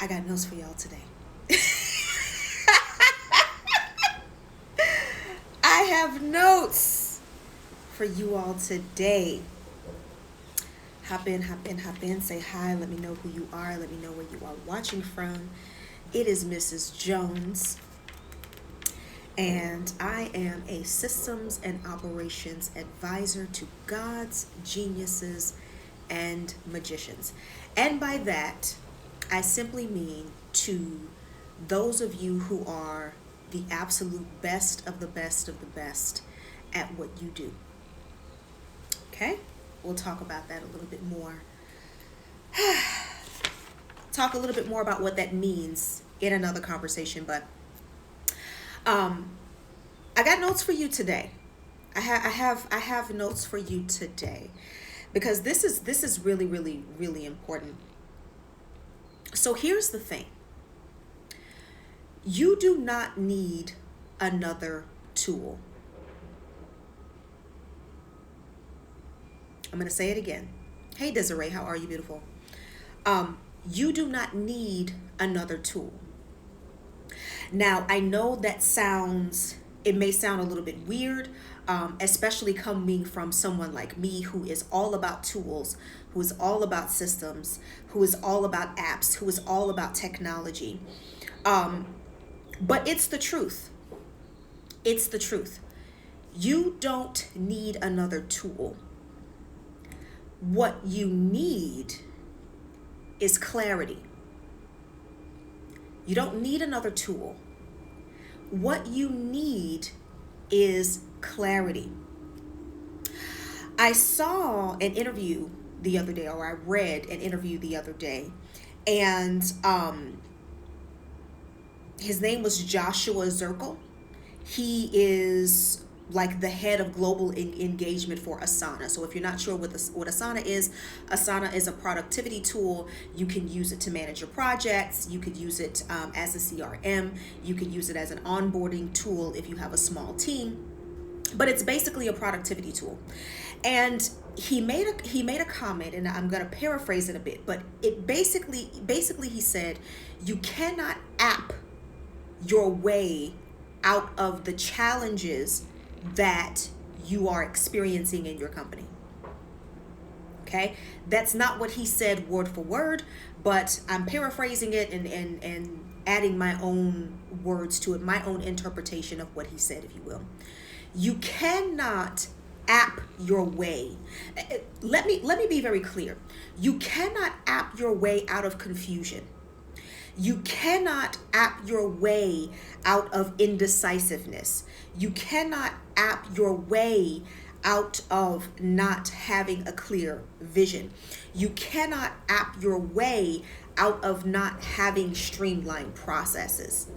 I got notes for y'all today. I have notes for you all today. Hop in, hop in, hop in. Say hi. Let me know who you are. Let me know where you are watching from. It is Mrs. Jones, and I am a systems and operations advisor to gods, geniuses, and magicians. And by that, I simply mean to those of you who are the absolute best of the best of the best at what you do. Okay? We'll talk about that a little bit more. Talk a little bit more about what that means in another conversation, but um, I got notes for you today. I have notes for you today because this is really really important. So here's the thing. You do not need another tool. I'm going to say it again. Hey Desiree, how are you, beautiful? You do not need another tool. Now, I know it may sound a little bit weird, especially coming from someone like me who is all about tools, who is all about systems, who is all about apps, who is all about technology. But it's the truth. It's the truth. You don't need another tool. What you need is clarity. You don't need another tool. What you need is clarity. I saw an interview the other day, or I read an interview the other day, and his name was Joshua Zirkle. He is like the head of global engagement for Asana. So if you're not sure what Asana is a productivity tool. You can use it to manage your projects. You could use it as a CRM. You could use it as an onboarding tool if you have a small team. But it's basically a productivity tool. And he made a comment, and I'm going to paraphrase it a bit, but it basically he said, you cannot app your way out of the challenges that you are experiencing in your company. Okay? That's not what he said word for word, but I'm paraphrasing it and adding my own words to it, my own interpretation of what he said, if you will. You cannot app your way. Let me be very clear. You cannot app your way out of confusion. You cannot app your way out of indecisiveness. You cannot app your way out of not having a clear vision. You cannot app your way out of not having streamlined processes.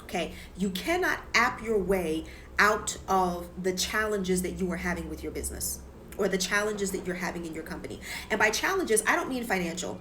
Okay? You cannot app your way out of the challenges that you are having with your business or the challenges that you're having in your company. And by challenges, I don't mean financial.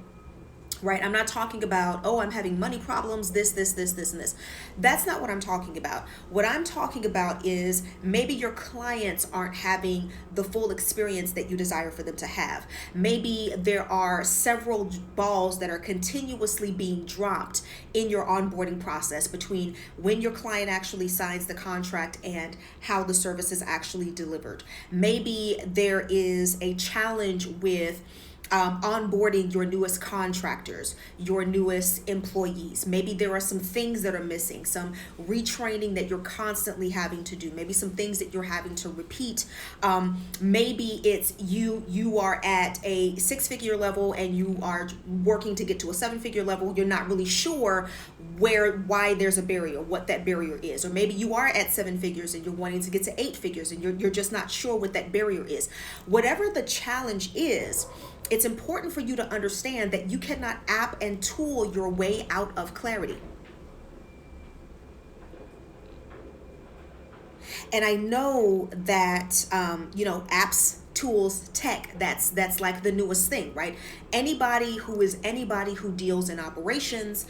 Right? I'm not talking about, oh, I'm having money problems, this, and this. That's not what I'm talking about. What I'm talking about is maybe your clients aren't having the full experience that you desire for them to have. Maybe there are several balls that are continuously being dropped in your onboarding process between when your client actually signs the contract and how the service is actually delivered. Maybe there is a challenge with onboarding your newest contractors, your newest employees. Maybe there are some things that are missing, some retraining that you're constantly having to do, maybe some things that you're having to repeat. Maybe it's you are at a 6-figure level and you are working to get to a 7-figure level. You're not really sure why there's a barrier, what that barrier is. Or maybe you are at 7 figures and you're wanting to get to 8 figures and you're just not sure what that barrier is. Whatever the challenge is, it's important for you to understand that you cannot app and tool your way out of clarity. And I know that, apps tools, tech, that's like the newest thing, right? Anybody who deals in operations,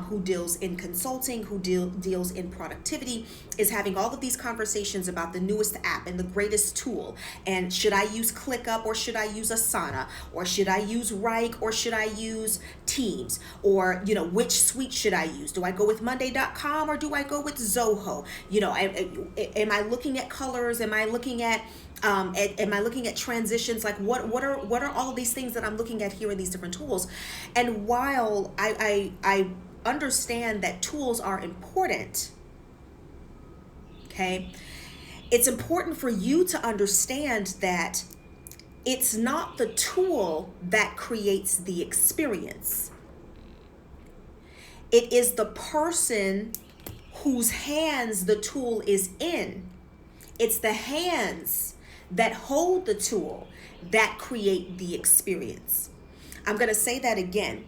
who deals in consulting, who deals in productivity, is having all of these conversations about the newest app and the greatest tool. And should I use ClickUp, or should I use Asana, or should I use Rike, or should I use Teams, or which suite should I use? Do I go with Monday.com, or do I go with Zoho? Am I looking at colors? Am I looking at transitions? Like what are all of these things that I'm looking at here in these different tools? And while I understand that tools are important, okay, it's important for you to understand that it's not the tool that creates the experience. It is the person whose hands the tool is in. It's the hands that hold the tool that create the experience. I'm going to say that again.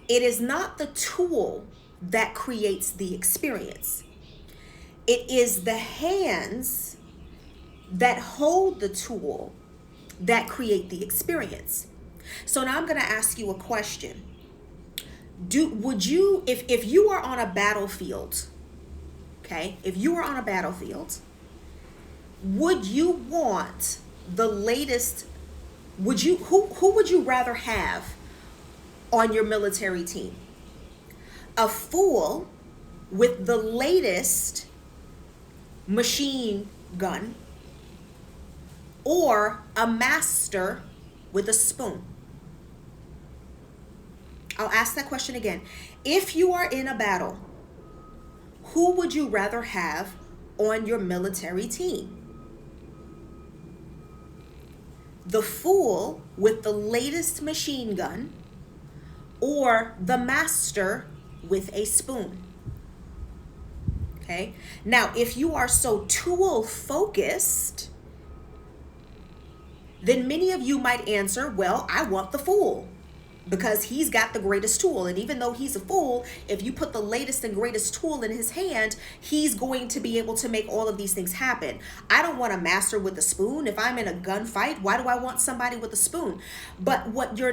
It is not the tool that creates the experience. It is the hands that hold the tool that create the experience. So now I'm going to ask you a question. Would you, if you are on a battlefield, okay, if you were on a battlefield, would you want the latest, who would you rather have on your military team? A fool with the latest machine gun, or a master with a spoon? I'll ask that question again. If you are in a battle, who would you rather have on your military team? The fool with the latest machine gun, or the master with a spoon? Okay. Now, if you are so tool focused, then many of you might answer, well, I want the fool, because he's got the greatest tool. And even though he's a fool, if you put the latest and greatest tool in his hand, he's going to be able to make all of these things happen. I don't want a master with a spoon. If I'm in a gunfight, why do I want somebody with a spoon? But what you're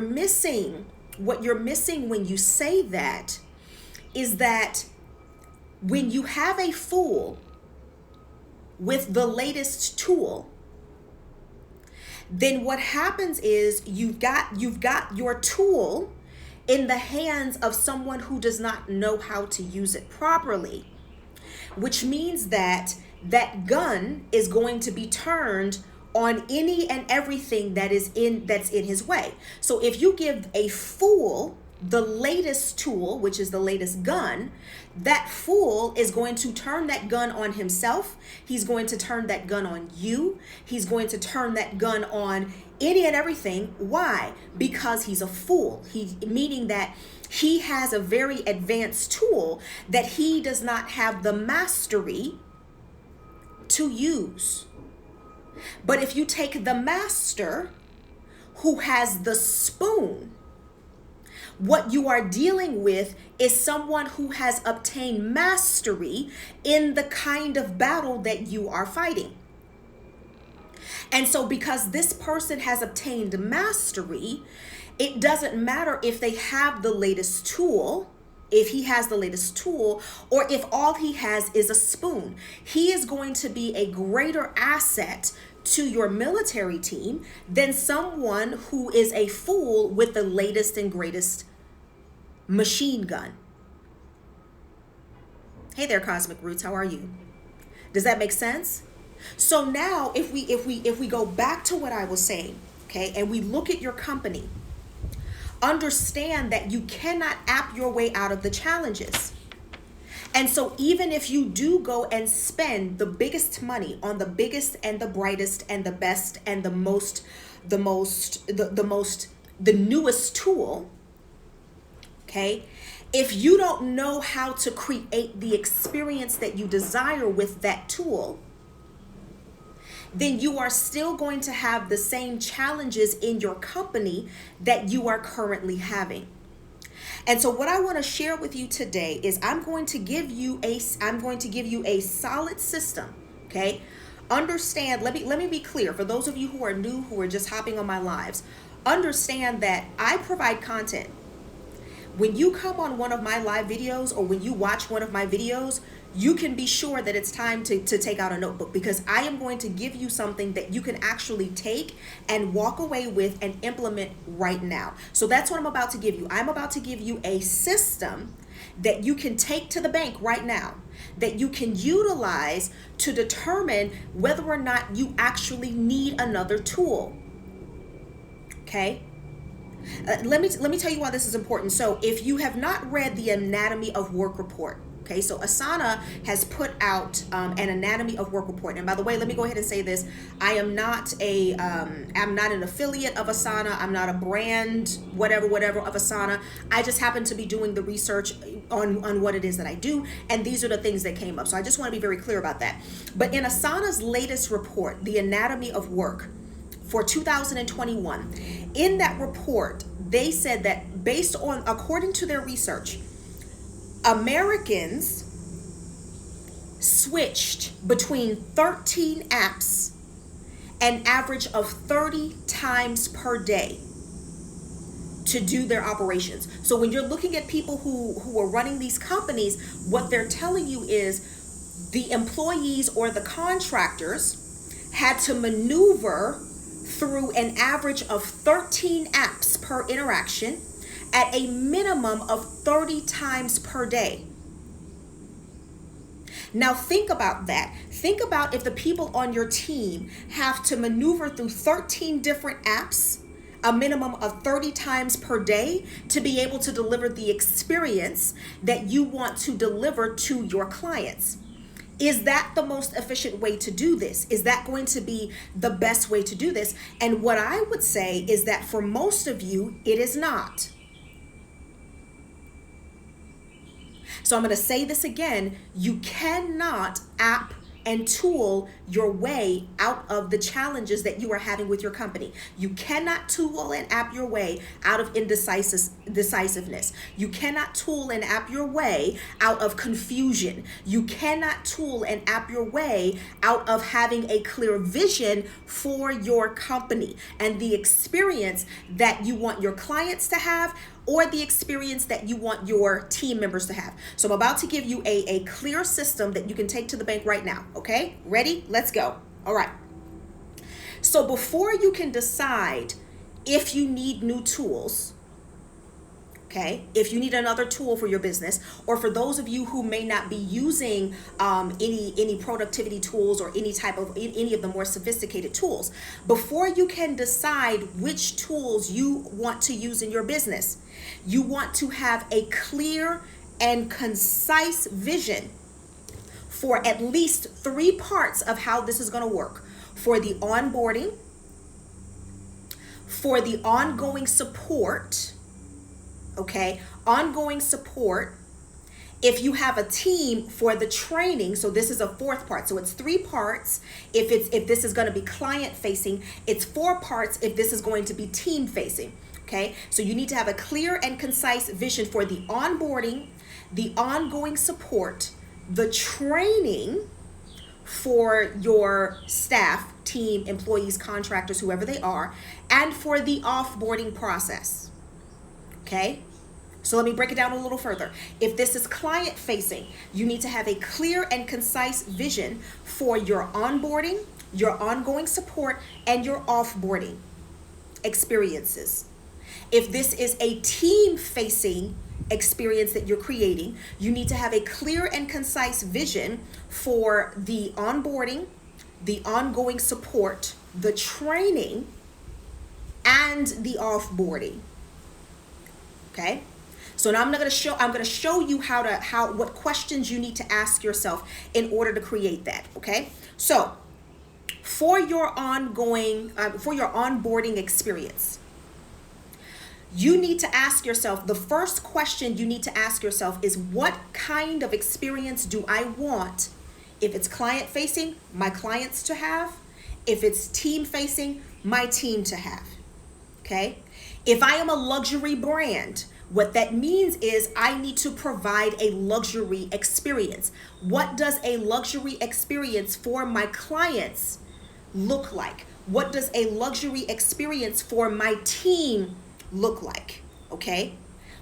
missing when you say that is that when you have a fool with the latest tool, then what happens is you've got your tool in the hands of someone who does not know how to use it properly, which means that that gun is going to be turned on any and everything that's in his way. So if you give a fool the latest tool, which is the latest gun, that fool is going to turn that gun on himself. He's going to turn that gun on you. He's going to turn that gun on any and everything. Why? Because he's a fool. Meaning that he has a very advanced tool that he does not have the mastery to use. But if you take the master who has the spoon, what you are dealing with is someone who has obtained mastery in the kind of battle that you are fighting. And so because this person has obtained mastery, it doesn't matter if they have the latest tool, if he has the latest tool, or if all he has is a spoon. He is going to be a greater asset to your military team than someone who is a fool with the latest and greatest machine gun. Hey there, Cosmic Roots, how are you? Does that make sense? So now if we go back to what I was saying, okay, and we look at your company, understand that you cannot app your way out of the challenges. And so even if you do go and spend the biggest money on the biggest and the brightest and the best and the newest tool, okay, if you don't know how to create the experience that you desire with that tool, then you are still going to have the same challenges in your company that you are currently having. And so what I want to share with you today is I'm going to give you a solid system, okay, understand, let me be clear for those of you who are new, who are just hopping on my lives. Understand that I provide content. When you come on one of my live videos or when you watch one of my videos, you can be sure that it's time to take out a notebook, because I am going to give you something that you can actually take and walk away with and implement right now. So that's what I'm about to give you. I'm about to give you a system that you can take to the bank right now, that you can utilize to determine whether or not you actually need another tool. Okay? Let me tell you why this is important. So if you have not read the Anatomy of Work report, okay, so Asana has put out an Anatomy of Work report. And by the way, let me go ahead and say this: I am not I'm not an affiliate of Asana. I'm not a brand whatever of Asana. I just happen to be doing the research on what it is that I do, and these are the things that came up. So I just want to be very clear about that. But in Asana's latest report, the Anatomy of Work for 2021, in that report, they said that according to their research, Americans switched between 13 apps an average of 30 times per day to do their operations. So when you're looking at people who are running these companies, what they're telling you is the employees or the contractors had to maneuver through an average of 13 apps per interaction at a minimum of 30 times per day. Now think about that. Think about if the people on your team have to maneuver through 13 different apps, a minimum of 30 times per day, to be able to deliver the experience that you want to deliver to your clients. Is that the most efficient way to do this? Is that going to be the best way to do this? And what I would say is that for most of you, it is not. So I'm going to say this again. You cannot app and tool your way out of the challenges that you are having with your company. You cannot tool and app your way out of indecisiveness. You cannot tool and app your way out of confusion. You cannot tool and app your way out of having a clear vision for your company and the experience that you want your clients to have, or the experience that you want your team members to have. So I'm about to give you a clear system that you can take to the bank right now. Okay, ready? Let's go. All right. So before you can decide if you need new tools, okay, if you need another tool for your business, or for those of you who may not be using any productivity tools or any of the more sophisticated tools, before you can decide which tools you want to use in your business, you want to have a clear and concise vision for at least 3 parts of how this is going to work: for the onboarding, for the ongoing support, okay, ongoing support. If you have a team, for the training, so this is a 4th part. So it's 3 parts. If this is going to be client facing, it's 4 parts if this is going to be team facing. Okay, so you need to have a clear and concise vision for the onboarding, the ongoing support, the training for your staff, team, employees, contractors, whoever they are, and for the offboarding process. Okay, so let me break it down a little further. If this is client facing, you need to have a clear and concise vision for your onboarding, your ongoing support, and your offboarding experiences. If this is a team-facing experience that you're creating, you need to have a clear and concise vision for the onboarding, the ongoing support, the training, and the offboarding. Okay? So now I'm going to show you what questions you need to ask yourself in order to create that. Okay? So for your onboarding experience, you need to ask yourself, the first question you need to ask yourself is, what kind of experience do I want? If it's client facing, my clients to have. If it's team facing, my team to have. Okay? If I am a luxury brand, What that means is I need to provide a luxury experience. What does a luxury experience for my clients look like? What does a luxury experience for my team look like? Okay?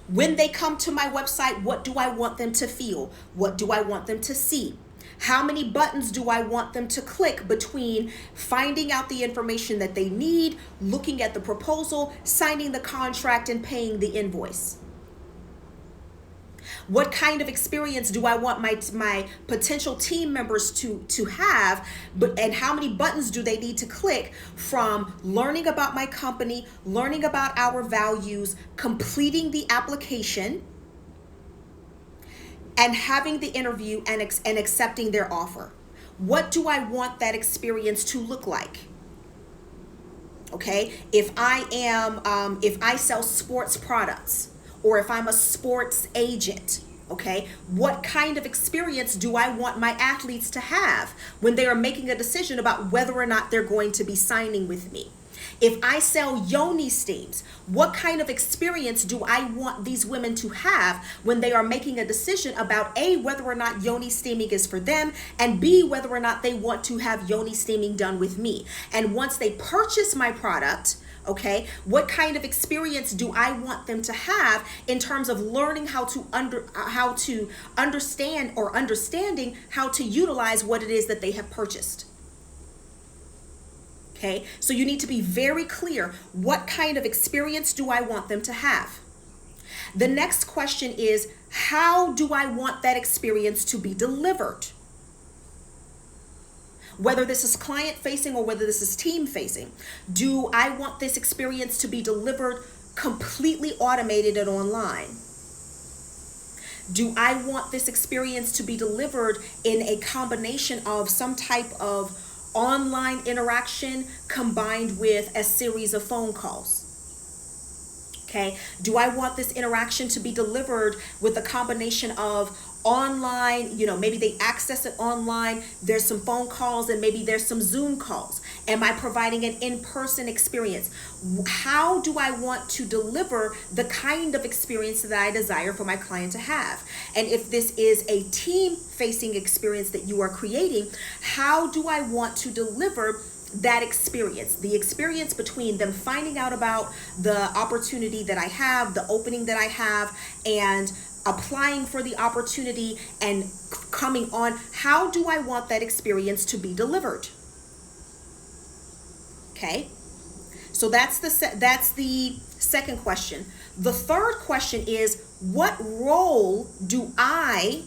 When they come to my website, what do I want them to feel? What do I want them to see? How many buttons do I want them to click between finding out the information that they need, looking at the proposal, signing the contract, and paying the invoice? What kind of experience do I want my potential team members to have, and how many buttons do they need to click from learning about my company, learning about our values, completing the application, and having the interview and accepting their offer? What do I want that experience to look like? Okay, if I sell sports products, or if I'm a sports agent, okay, what kind of experience do I want my athletes to have when they are making a decision about whether or not they're going to be signing with me? If I sell yoni steams, what kind of experience do I want these women to have when they are making a decision about A, whether or not yoni steaming is for them, and B, whether or not they want to have yoni steaming done with me? And once they purchase my product, okay, what kind of experience do I want them to have in terms of learning how to understand or understanding how to utilize what it is that they have purchased? Okay, so you need to be very clear. What kind of experience do I want them to have? The next question is, how do I want that experience to be delivered? Whether this is client facing or whether this is team facing, do I want this experience to be delivered completely automated and online? Do I want this experience to be delivered in a combination of some type of online interaction combined with a series of phone calls? Okay, do I want this interaction to be delivered with a combination of online, maybe they access it online, there's some phone calls, and maybe there's some Zoom calls? Am I providing an in-person experience? How do I want to deliver the kind of experience that I desire for my client to have? And if this is a team-facing experience that you are creating, how do I want to deliver that experience, the experience between them finding out about the opportunity that I have, the opening that I have, and applying for the opportunity and coming on? How do I want that experience to be delivered? Okay, so that's the second question. The third question is, what role do I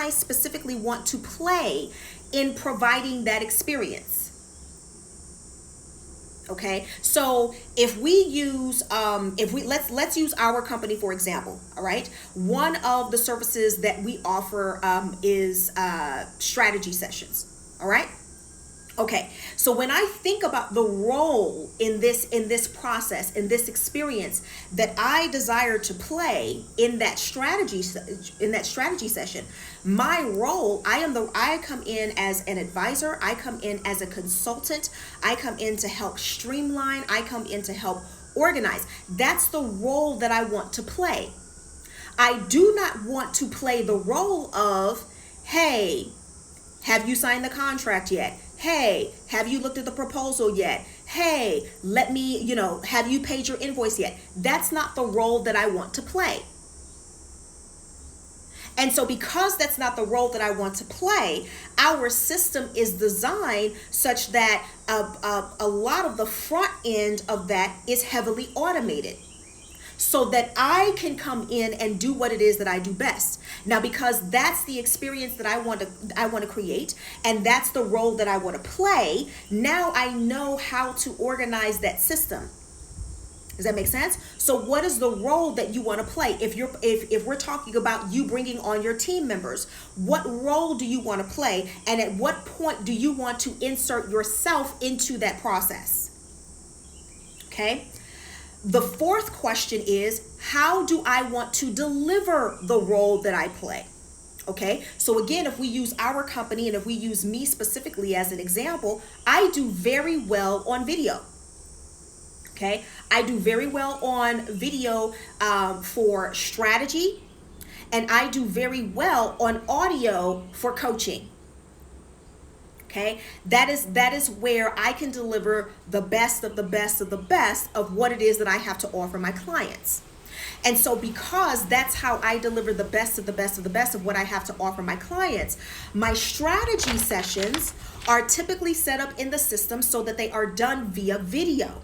specifically want to play in providing that experience? Okay, so if we use let's use our company for example. All right, one of the services that we offer is strategy sessions. All right. Okay, so when I think about the role in this process, in this experience that I desire to play in that strategy session, my role, I come in as an advisor, I come in as a consultant, I come in to help streamline, I come in to help organize. That's the role that I want to play. I do not want to play the role of, hey, have you signed the contract yet? Hey, have you looked at the proposal yet? Hey, let me, have you paid your invoice yet? That's not the role that I want to play. And so because that's not the role that I want to play, our system is designed such that a lot of the front end of that is heavily automated, so that I can come in and do what it is that I do best. Now, because that's the experience that I want to create, and that's the role that I want to play, now I know how to organize that system. Does that make sense? So what is the role that you want to play? If we're talking about you bringing on your team members, what role do you want to play? And at what point do you want to insert yourself into that process? Okay. The fourth question is, how do I want to deliver the role that I play? Okay, so again, if we use our company and if we use me specifically as an example, I do very well on video. Okay, I do very well on video for strategy, and I do very well on audio for coaching. Okay, that is where I can deliver the best of the best of the best of what it is that I have to offer my clients. And so, because that's how I deliver the best of the best of the best of what I have to offer my clients, my strategy sessions are typically set up in the system so that they are done via video.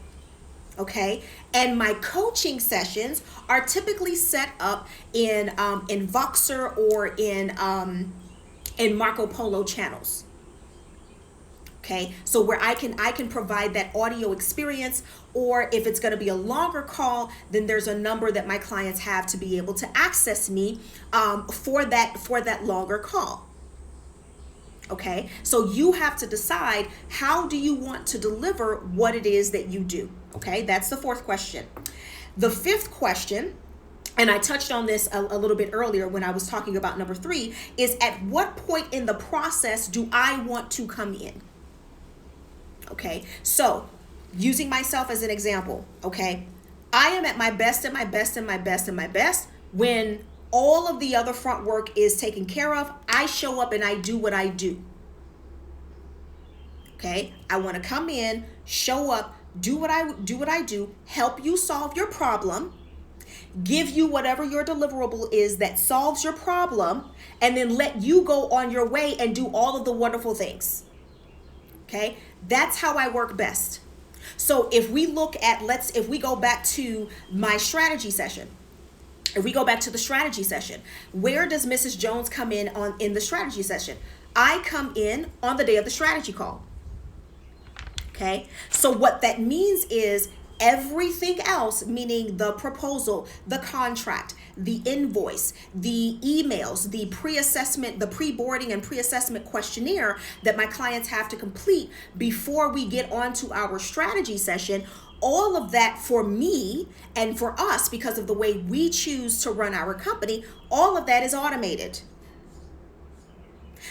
Okay, and my coaching sessions are typically set up in Voxer or in Marco Polo channels. Okay, so where I can provide that audio experience, or if it's going to be a longer call, then there's a number that my clients have to be able to access me for that longer call. Okay, so you have to decide, how do you want to deliver what it is that you do? Okay, that's the fourth question. The fifth question, and I touched on this a little bit earlier when I was talking about number 3, is at what point in the process do I want to come in? Okay, so using myself as an example, okay, I am at my best and my best and my best and my best when all of the other front work is taken care of. I show up and I do what I do. Okay, I want to come in, show up, do what I do, help you solve your problem, give you whatever your deliverable is that solves your problem, and then let you go on your way and do all of the wonderful things. Okay, that's how I work best. So if we look at, if we go back to my strategy session, if we go back to the strategy session, where does Mrs. Jones come in the strategy session? I come in on the day of the strategy call. Okay, so what that means is everything else, meaning the proposal, the contract, the invoice, the emails, the pre-assessment, the pre-boarding and pre-assessment questionnaire that my clients have to complete before we get onto our strategy session, all of that for me and for us, because of the way we choose to run our company, all of that is automated.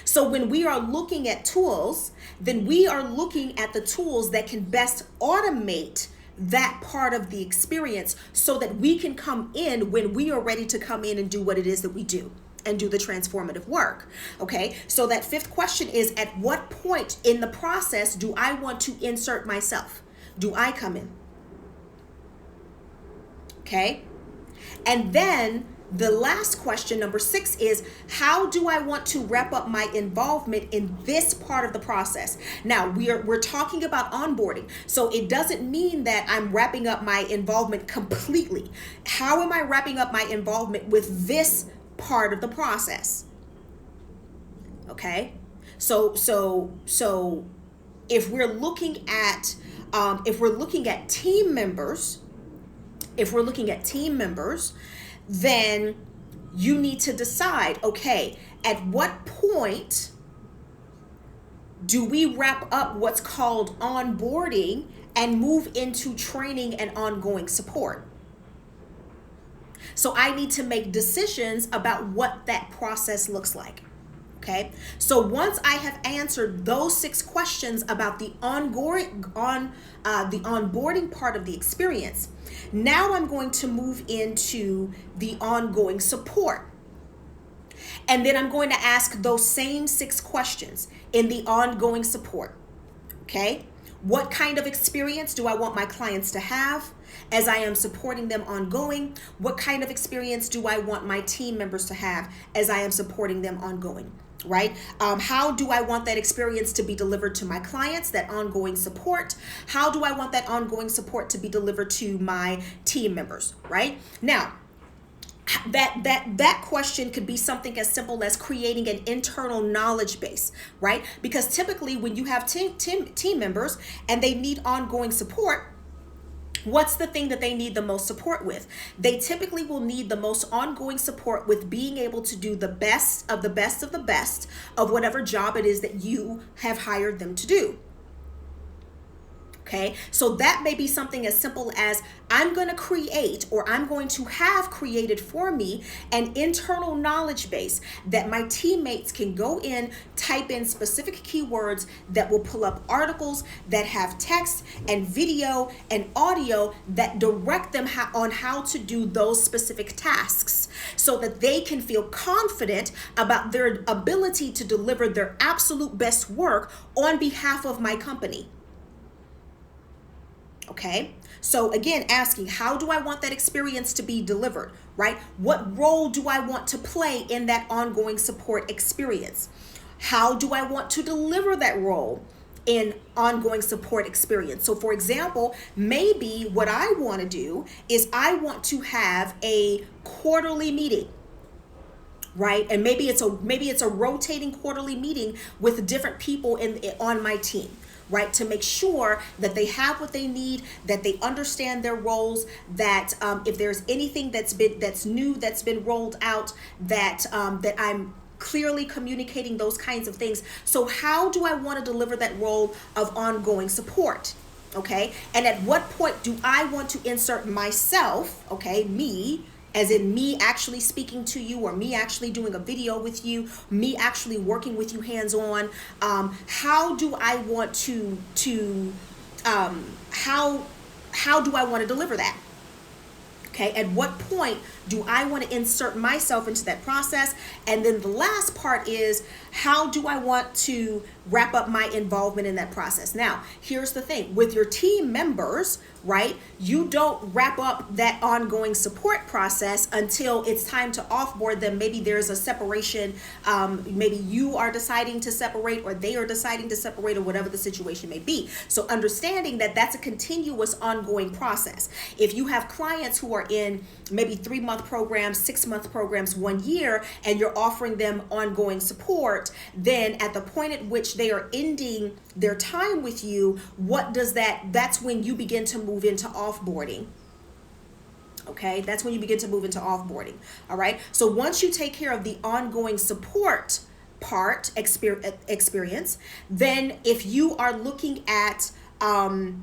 So when we are looking at tools, then we are looking at the tools that can best automate that part of the experience so that we can come in when we are ready to come in and do what it is that we do and do the transformative work. Okay, so that fifth question is, at what point in the process do I want to insert myself? Do I come in? Okay, and then the last question, number 6, is how do I want to wrap up my involvement in this part of the process? Now, we're talking about onboarding, so it doesn't mean that I'm wrapping up my involvement completely. How am I wrapping up my involvement with this part of the process? Okay, so if we're looking at team members, then you need to decide, okay, at what point do we wrap up what's called onboarding and move into training and ongoing support? So I need to make decisions about what that process looks like. Okay, so once I have answered those 6 questions about the onboarding part of the experience, now I'm going to move into the ongoing support. And then I'm going to ask those same 6 questions in the ongoing support. Okay, what kind of experience do I want my clients to have as I am supporting them ongoing? What kind of experience do I want my team members to have as I am supporting them ongoing? Right? How do I want that experience to be delivered to my clients, that ongoing support? How do I want that ongoing support to be delivered to my team members? Right? Now, that question could be something as simple as creating an internal knowledge base, right? Because typically when you have team members and they need ongoing support, what's the thing that they need the most support with? They typically will need the most ongoing support with being able to do the best of the best of the best of whatever job it is that you have hired them to do. Okay, so that may be something as simple as I'm going to create, or I'm going to have created for me, an internal knowledge base that my teammates can go in, type in specific keywords that will pull up articles that have text and video and audio that direct them on how to do those specific tasks, so that they can feel confident about their ability to deliver their absolute best work on behalf of my company. Okay, so again, asking, how do I want that experience to be delivered, right? What role do I want to play in that ongoing support experience? How do I want to deliver that role in ongoing support experience? So for example, maybe what I want to do is I want to have a quarterly meeting, right? And maybe it's a rotating quarterly meeting with different people on my team, right? To make sure that they have what they need, that they understand their roles, that if there's anything that's new that's been rolled out, that I'm clearly communicating those kinds of things. So how do I want to deliver that role of ongoing support? Okay, and at what point do I want to insert myself, okay, me, as in me actually speaking to you, or me actually doing a video with you, me actually working with you hands-on? How do I want how do I want to deliver that? Okay, at what point do I want to insert myself into that process? And then the last part is, how do I want to wrap up my involvement in that process? Now, here's the thing. With your team members, right, you don't wrap up that ongoing support process until it's time to offboard them. Maybe there's a separation. Maybe you are deciding to separate, or they are deciding to separate, or whatever the situation may be. So understanding that that's a continuous ongoing process. If you have clients who are in maybe 3-month programs, 6-month programs, 1 year, and you're offering them ongoing support, then at the point at which they are ending their time with you, that's when you begin to move into offboarding. Okay, that's when you begin to move into offboarding. All right, so once you take care of the ongoing support part experience, then if you are looking at if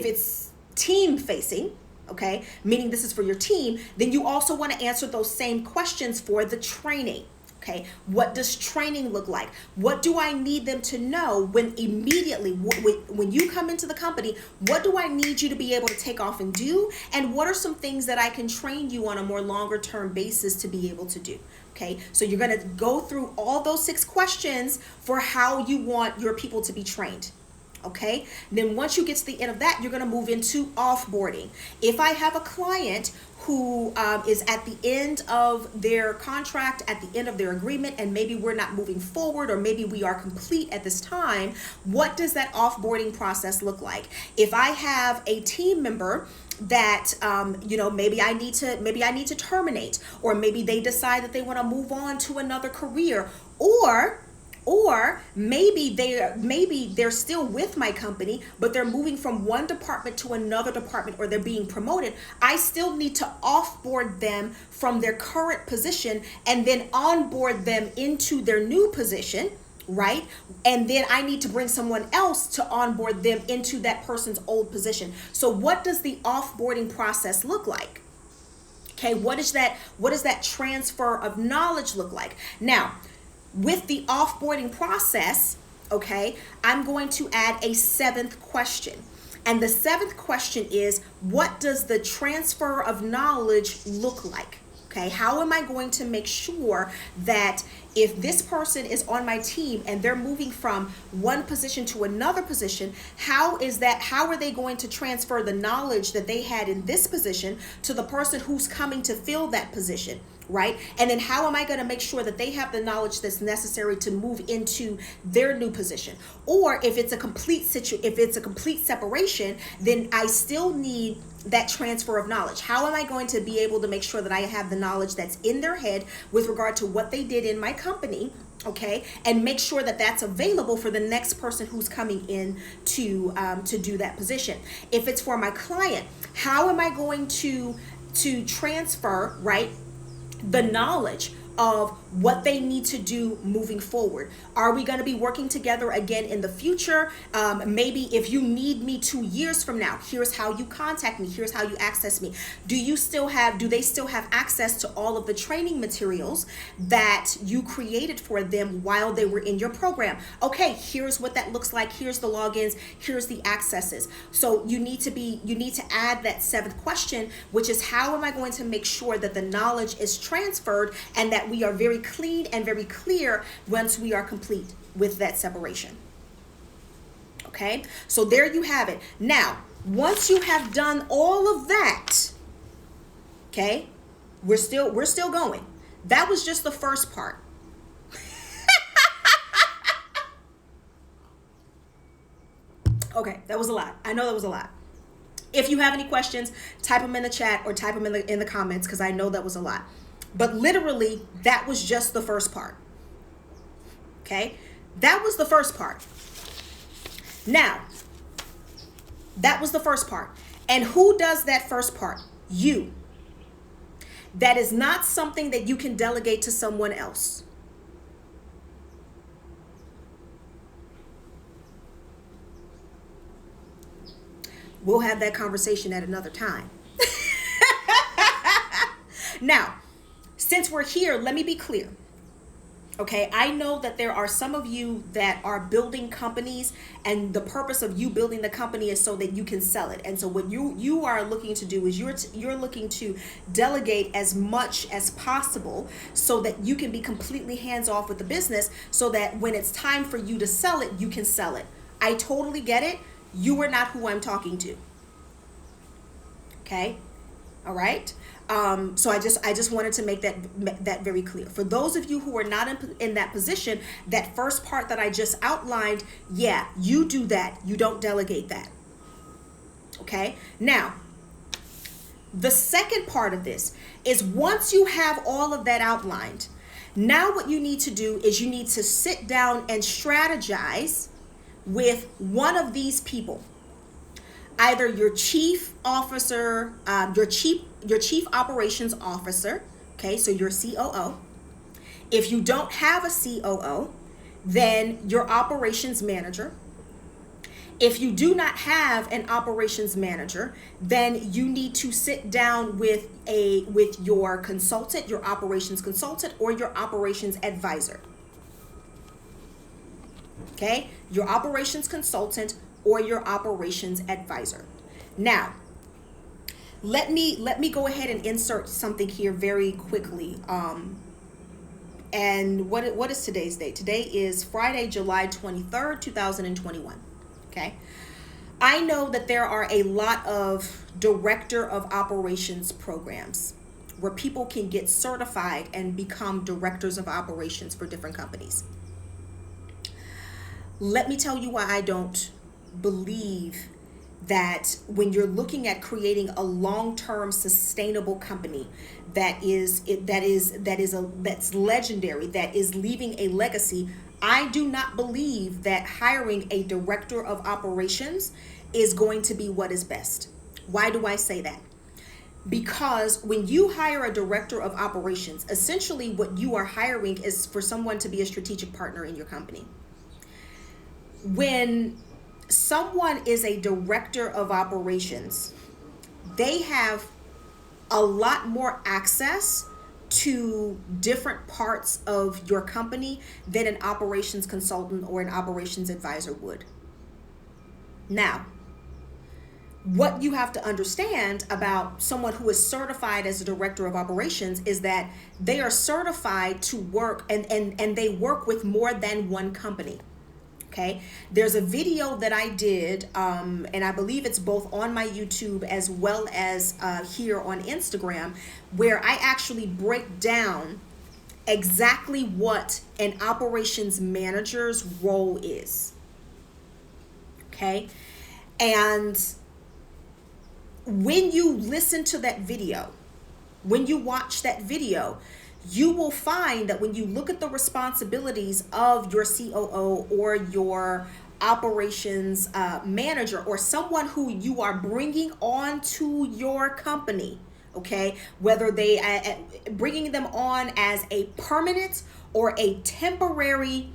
it's team facing, okay, meaning this is for your team, then you also want to answer those same questions for the training. Okay, what does training look like? What do I need them to know when you come into the company? What do I need you to be able to take off and do? And what are some things that I can train you on a more longer term basis to be able to do? Okay, so you're going to go through all those 6 questions for how you want your people to be trained. Okay, and then once you get to the end of that, you're going to move into offboarding. If I have a client who is at the end of their contract, at the end of their agreement, and maybe we're not moving forward, or maybe we are complete at this time, what does that offboarding process look like? If I have a team member that maybe I need to terminate, or maybe they decide that they want to move on to another career, or maybe they're still with my company, but they're moving from one department to another department, or they're being promoted. I still need to offboard them from their current position and then onboard them into their new position, right? And then I need to bring someone else to onboard them into that person's old position. So what does the offboarding process look like? Okay, what does that transfer of knowledge look like? Now, with the offboarding process, okay, I'm going to add a 7th question. And the 7th question is, what does the transfer of knowledge look like? Okay, how am I going to make sure that if this person is on my team and they're moving from one position to another position, how are they going to transfer the knowledge that they had in this position to the person who's coming to fill that position? Right? And then how am I going to make sure that they have the knowledge that's necessary to move into their new position? Or if it's a complete separation, then I still need that transfer of knowledge. How am I going to be able to make sure that I have the knowledge that's in their head with regard to what they did in my company, okay, and make sure that that's available for the next person who's coming in to do that position? If it's for my client, how am I going to transfer, right, the knowledge of what they need to do moving forward. Are we going to be working together again in the future? Maybe if you need me 2 years from now, here's how you contact me. Here's how you access me. Do they still have access to all of the training materials that you created for them while they were in your program? Okay, here's what that looks like. Here's the logins. Here's the accesses. So you need to add that seventh question, which is, how am I going to make sure that the knowledge is transferred and that we are very clean and very clear once we are complete with that separation? Okay, so there you have it. Now, once you have done all of that, okay, we're still going. That was just the first part. Okay, that was a lot. I know that was a lot. If you have any questions, type them in the chat or type them in the comments, because I know that was a lot. But literally, that was just the first part. Okay? That was the first part. Now, that was the first part. And who does that first part? You. That is not something that you can delegate to someone else. We'll have that conversation at another time. Now, since we're here, let me be clear. Okay, I know that there are some of you that are building companies, and the purpose of you building the company is so that you can sell it. And so what you are looking to do is you're looking to delegate as much as possible so that you can be completely hands off with the business, so that when it's time for you to sell it, you can sell it. I totally get it. You are not who I'm talking to. Okay? All right? So I just wanted to make that very clear. For those of you who are not in that position, that first part that I just outlined, yeah, you do that. You don't delegate that. Okay? Now, the second part of this is, once you have all of that outlined, now what you need to do is you need to sit down and strategize with one of these people. Either your chief officer, your chief operations officer, okay, so your COO. If you don't have a COO, then your operations manager. If you do not have an operations manager, then you need to sit down with your consultant, your operations consultant, or your operations advisor. Okay, your operations consultant or your operations advisor. Now, let me go ahead and insert something here very quickly. And what is today's date? Today is Friday, July 23rd, 2021. Okay. I know that there are a lot of director of operations programs where people can get certified and become directors of operations for different companies. Let me tell you why I don't believe that when you're looking at creating a long-term sustainable company that's legendary, that is leaving a legacy, I do not believe that hiring a director of operations is going to be what is best. Why do I say that? Because when you hire a director of operations, essentially what you are hiring is for someone to be a strategic partner in your company. When someone is a director of operations, they have a lot more access to different parts of your company than an operations consultant or an operations advisor would. Now, what you have to understand about someone who is certified as a director of operations is that they are certified to work and they work with more than one company. Okay, there's a video that I did, and I believe it's both on my YouTube as well as here on Instagram, where I actually break down exactly what an operations manager's role is. Okay, and when you listen to that video, when you watch that video, you will find that when you look at the responsibilities of your COO or your operations manager or someone who you are bringing on to your company, okay? Whether they bringing them on as a permanent or a temporary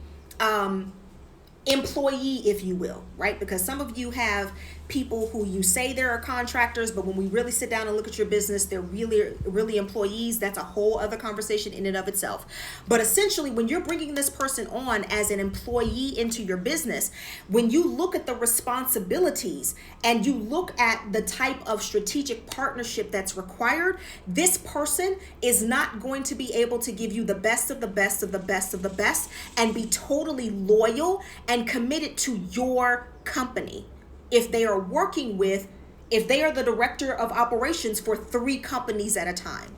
employee, if you will, right? Because some of you have people who you say they're contractors, but when we really sit down and look at your business, they're really employees. That's a whole other conversation in and of itself. But essentially, when you're bringing this person on as an employee into your business, when you look at the responsibilities and you look at the type of strategic partnership that's required, this person is not going to be able to give you the best of the best of the best of the best and be totally loyal and committed to your company if they are if they are the director of operations for 3 companies at a time.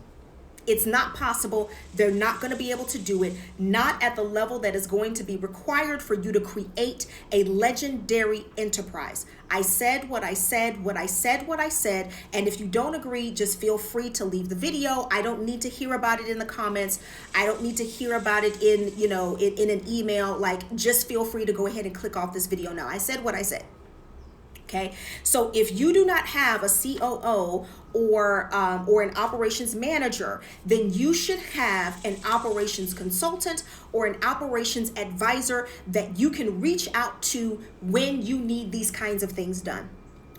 It's not possible. They're not going to be able to do it, not at the level that is going to be required for you to create a legendary enterprise. I said what I said, what I said, what I said, and if you don't agree, just feel free to leave the video. I don't need to hear about it in the comments. I don't need to hear about it in, in an email. Like, just feel free to go ahead and click off this video now. I said what I said. Okay, so if you do not have a COO or an operations manager, then you should have an operations consultant or an operations advisor that you can reach out to when you need these kinds of things done.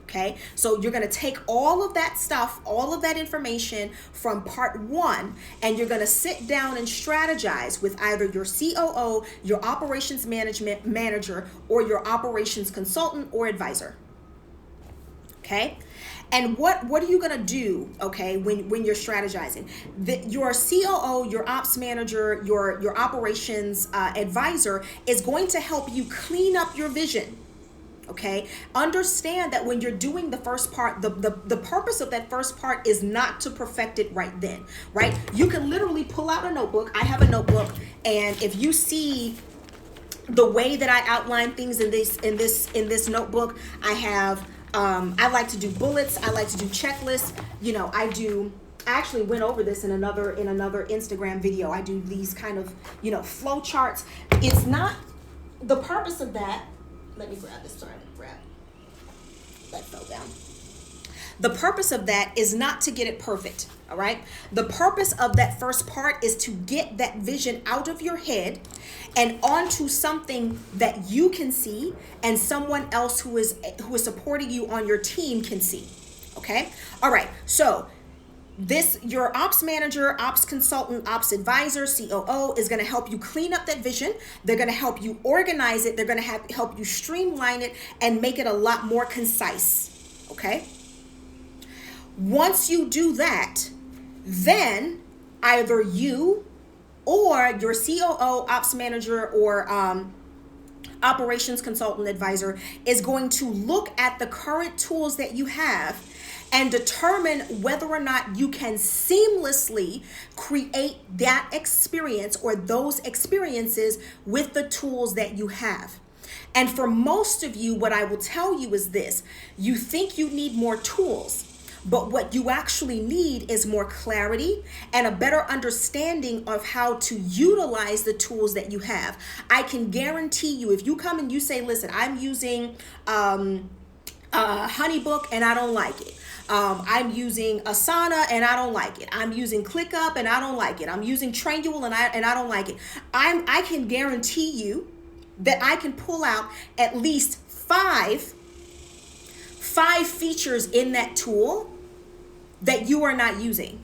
Okay, so you're going to take all of that stuff, all of that information from part 1, and you're going to sit down and strategize with either your COO, your operations management manager, or your operations consultant or advisor. Okay, and what are you gonna do? Okay, when you're strategizing, your COO, your ops manager, your operations advisor is going to help you clean up your vision. Okay, understand that when you're doing the first part, the purpose of that first part is not to perfect it right then, right? You can literally pull out a notebook. I have a notebook, and if you see the way that I outline things in this notebook, I like to do bullets. I like to do checklists. I actually went over this in another Instagram video. I do these kind of, flow charts. It's not the purpose of that. Let me grab this. Sorry, that fell down. The purpose of that is not to get it perfect. All right. The purpose of that first part is to get that vision out of your head and onto something that you can see and someone else who is supporting you on your team can see. Okay. All right. So your ops manager, ops consultant, ops advisor, COO is going to help you clean up that vision. They're going to help you organize it. They're going to help you streamline it and make it a lot more concise. Okay. Once you do that, then either you or your COO, ops manager, or operations consultant advisor is going to look at the current tools that you have and determine whether or not you can seamlessly create that experience or those experiences with the tools that you have. And for most of you, what I will tell you is this: you think you need more tools, but what you actually need is more clarity and a better understanding of how to utilize the tools that you have. I can guarantee you, if you come and you say, listen, I'm using HoneyBook and I don't like it. I'm using Asana and I don't like it. I'm using ClickUp and I don't like it. I'm using Trainual and I don't like it. I can guarantee you that I can pull out at least five features in that tool that you are not using,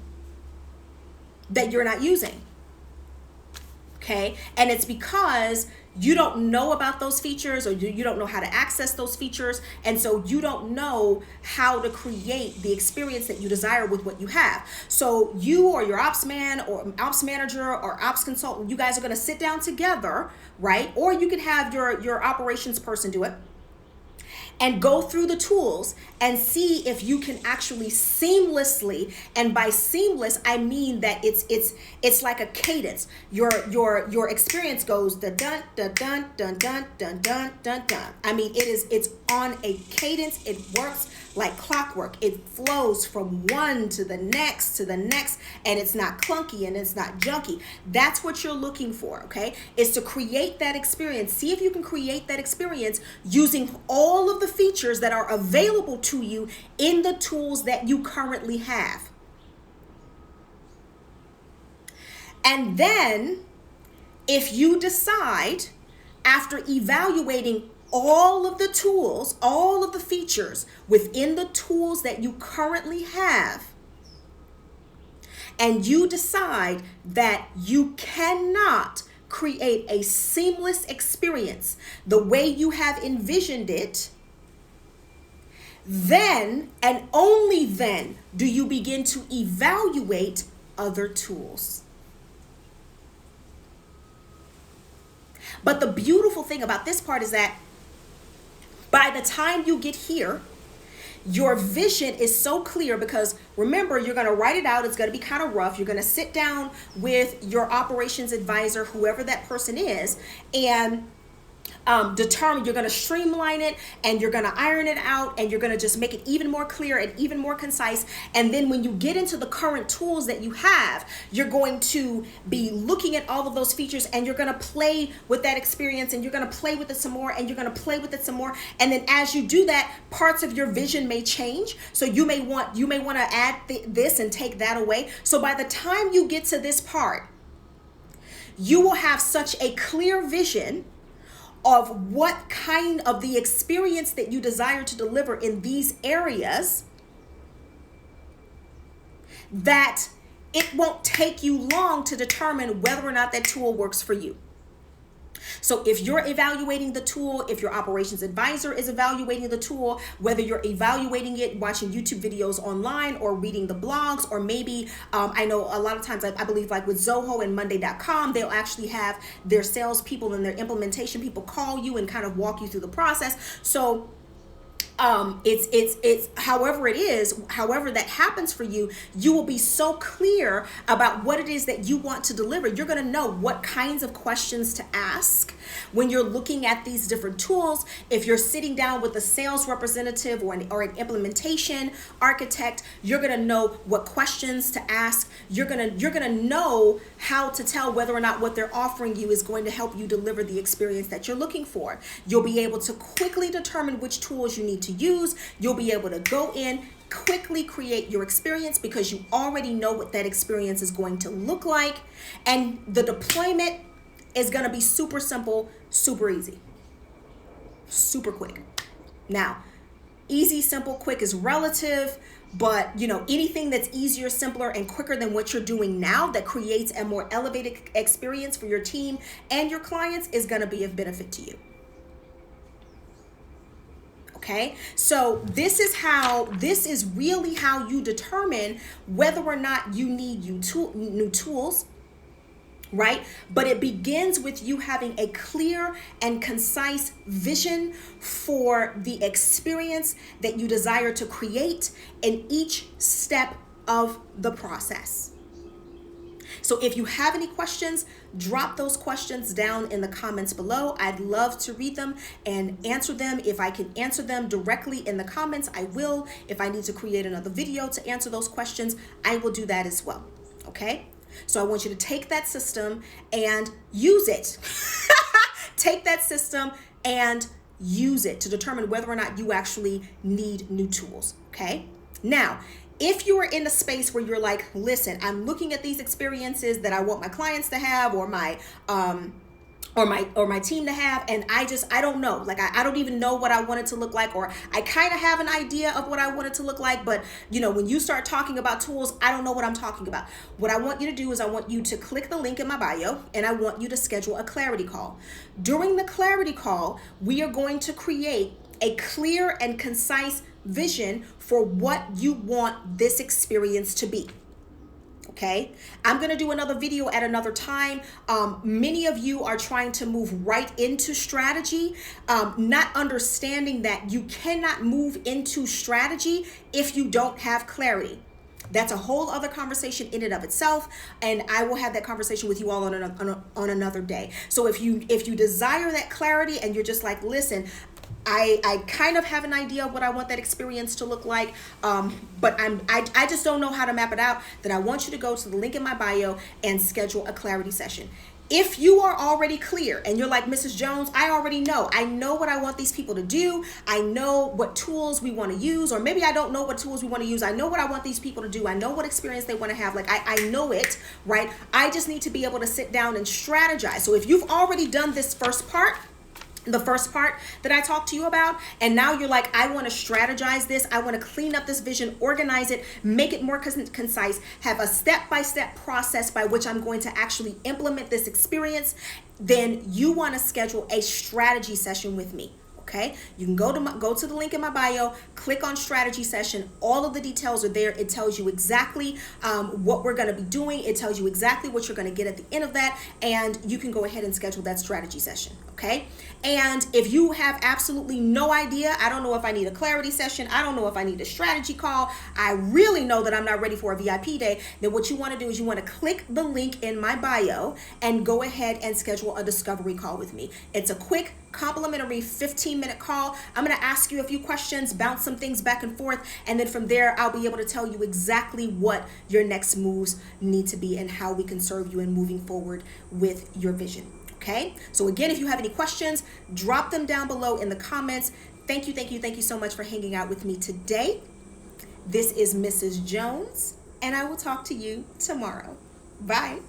okay? And it's because you don't know about those features, or you don't know how to access those features, and so you don't know how to create the experience that you desire with what you have. So you or your ops man or ops manager or ops consultant, you guys are going to sit down together, right? Or you can have your operations person do it and go through the tools and see if you can actually seamlessly, and by seamless I mean that it's like a cadence. Your experience goes dun dun dun dun dun dun dun dun dun dun. I mean, it's on a cadence. It works like clockwork. It flows from one to the next, and it's not clunky and it's not junky. That's what you're looking for, okay? Is to create that experience. See if you can create that experience using all of the features that are available to you in the tools that you currently have. And then if you decide, after evaluating all of the tools, all of the features within the tools that you currently have, and you decide that you cannot create a seamless experience the way you have envisioned it, then and only then do you begin to evaluate other tools. But the beautiful thing about this part is that by the time you get here, your vision is so clear, because remember, you're going to write it out. It's going to be kind of rough. You're going to sit down with your operations advisor, whoever that person is, and determine, you're going to streamline it, and you're going to iron it out, and you're going to just make it even more clear and even more concise. And then when you get into the current tools that you have, you're going to be looking at all of those features, and you're going to play with that experience, and you're going to play with it some more, and you're going to play with it some more. And then as you do that, parts of your vision may change. So you may want to add this and take that away. So by the time you get to this part, you will have such a clear vision of what kind of the experience that you desire to deliver in these areas, that it won't take you long to determine whether or not that tool works for you. So if you're evaluating the tool, if your operations advisor is evaluating the tool, whether you're evaluating it, watching YouTube videos online or reading the blogs, or maybe I know a lot of times, I believe like with Zoho and Monday.com, they'll actually have their salespeople and their implementation people call you and kind of walk you through the process. So it's however it is, however that happens for you, you will be so clear about what it is that you want to deliver. You're going to know what kinds of questions to ask when you're looking at these different tools. If you're sitting down with a sales representative or an implementation architect, you're going to know what questions to ask. You're going to know how to tell whether or not what they're offering you is going to help you deliver the experience that you're looking for. You'll be able to quickly determine which tools you need to use. You'll be able to go in, quickly create your experience, because you already know what that experience is going to look like. And the deployment is going to be super simple, super easy, super quick. Now, easy, simple, quick is relative, but anything that's easier, simpler, and quicker than what you're doing now that creates a more elevated experience for your team and your clients is going to be of benefit to you. Okay, so this is really how you determine whether or not you need new tools, right? But it begins with you having a clear and concise vision for the experience that you desire to create in each step of the process. So if you have any questions, drop those questions down in the comments below. I'd love to read them and answer them. If I can answer them directly in the comments, I will. If I need to create another video to answer those questions, I will do that as well. Okay? So I want you to take that system and use it. Take that system and use it to determine whether or not you actually need new tools. Okay? Now, if you are in a space where you're like, listen, I'm looking at these experiences that I want my clients to have, or my team to have, and I don't know, like I don't even know what I want it to look like, or I kind of have an idea of what I want it to look like, but when you start talking about tools, I don't know what I'm talking about. What I want you to do is I want you to click the link in my bio, and I want you to schedule a clarity call. During the clarity call, we are going to create a clear and concise vision for what you want this experience to be. Okay, I'm going to do another video at another time. Many of you are trying to move right into strategy, not understanding that you cannot move into strategy if you don't have clarity. That's a whole other conversation in and of itself, and I will have that conversation with you all on another day. So if you desire that clarity and you're just like, listen, I kind of have an idea of what I want that experience to look like, but I just don't know how to map it out, then I want you to go to the link in my bio and schedule a clarity session. If you are already clear and you're like, Mrs. Jones, I already know. I know what I want these people to do. I know what tools we want to use, or maybe I don't know what tools we want to use. I know what I want these people to do. I know what experience they want to have. Like I know it, right? I just need to be able to sit down and strategize. So if you've already done this first part, the first part that I talked to you about, and now you're like, I want to strategize this, I want to clean up this vision, organize it, make it more concise, have a step-by-step process by which I'm going to actually implement this experience, then you want to schedule a strategy session with me. Okay, you can go to the link in my bio, click on strategy session. All of the details are there. It tells you exactly what we're going to be doing. It tells you exactly what you're going to get at the end of that, and you can go ahead and schedule that strategy session. Okay, and if you have absolutely no idea, I don't know if I need a clarity session, I don't know if I need a strategy call, I really know that I'm not ready for a VIP day, then what you want to do is you want to click the link in my bio and go ahead and schedule a discovery call with me. It's a quick complimentary 15-minute call. I'm going to ask you a few questions, bounce some things back and forth, and then from there I'll be able to tell you exactly what your next moves need to be and how we can serve you in moving forward with your vision. Okay, so again, if you have any questions, drop them down below in the comments. Thank you so much for hanging out with me today. This is Mrs. Jones, and I will talk to you tomorrow. Bye.